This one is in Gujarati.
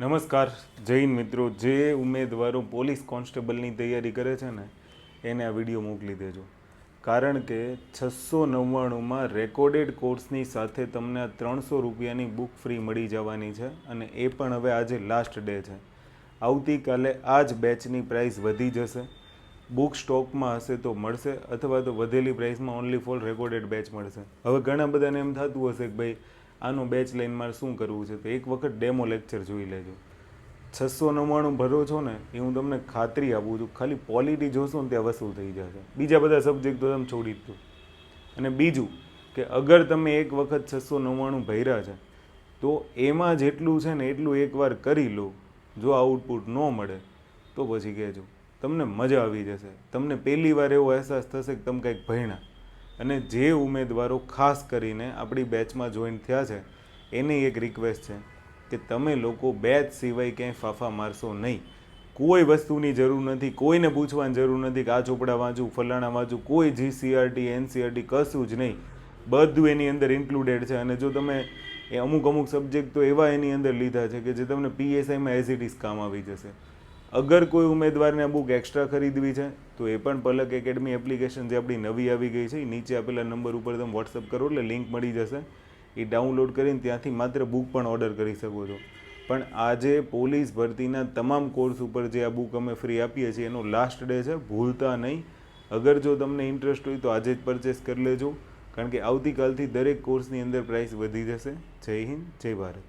નમસ્કાર જય હિન્દ મિત્રો. જે ઉમેદવારો પોલીસ કોન્સ્ટેબલની તૈયારી કરે છે ને એને આ વિડીયો મોકલી દેજો. કારણ કે 699માં રેકોર્ડેડ કોર્સની સાથે તમને આ 300 રૂપિયાની બુક ફ્રી મળી જવાની છે અને એ પણ હવે આજે લાસ્ટ ડે છે. આવતીકાલે આ જ બેચની પ્રાઇસ વધી જશે. બુક સ્ટોકમાં હશે તો મળશે અથવા તો વધેલી પ્રાઇસમાં ઓનલી ફોર રેકોર્ડેડ બેચ મળશે. હવે ઘણા બધાને એમ થતું હશે કે ભાઈ આનો બેચ લઈને મારે શું કરવું છે, તો એક વખત ડેમો લેક્ચર જોઈ લેજો. 699 ભરો છો ને એ હું તમને ખાતરી આપું છું, ખાલી પોલિટી જોશો ને ત્યાં વસૂલ થઈ જશે. બીજા બધા સબ્જેક્ટ તો તમે છોડી જ દો. અને બીજું કે અગર તમે એક વખત 699 ભર્યા છે તો એમાં જેટલું છે ને એટલું એકવાર કરી લો. જો આઉટપુટ ન મળે તો પછી કહેજો. તમને મજા આવી જશે. તમને પહેલી વાર એવો અહેસાસ થશે કે તમે કંઈક ભણ્યા. અને જે ઉમેદવારો ખાસ કરીને આપણી બેચમાં જોઈન થયા છે એની એક રિક્વેસ્ટ છે કે તમે લોકો બેચ સિવાય ક્યાંય ફાફા મારશો નહીં. કોઈ વસ્તુની જરૂર નથી, કોઈને પૂછવાની જરૂર નથી કે આ ચોપડા વાંચું, ફલાણા વાંચું, કોઈ જીસીઆરટી એનસીઆરટી કશું જ નહીં. બધું એની અંદર ઇન્ક્લુડેડ છે. અને જો તમે એ અમુક સબ્જેક્ટ તો એવા એની અંદર લીધા છે કે જે તમને પીએસઆઈમાં એઝ ઇટ ઇઝ કામ આવી જશે. અગર કોઈ ઉમેદવારને આ બુક એક્સ્ટ્રા ખરીદવી છે તો એ પણ પલક એકેડમી એપ્લિકેશન જે આપણી નવી આવી ગઈ છે એ નીચે આપેલા નંબર ઉપર તમે વોટ્સઅપ કરો એટલે લિંક મળી જશે. એ ડાઉનલોડ કરીને ત્યાંથી માત્ર બુક પણ ઓર્ડર કરી શકો છો. પણ આજે પોલીસ ભરતીના તમામ કોર્સ ઉપર જે આ બુક અમે ફ્રી આપીએ છીએ એનો લાસ્ટ ડે છે, ભૂલતા નહીં. અગર જો તમને ઇન્ટરેસ્ટ હોય તો આજે જ પરચેસ કરી લેજો. કારણ કે આવતીકાલથી દરેક કોર્સની અંદર પ્રાઇસ વધી જશે. જય હિન્દ, જય ભારત.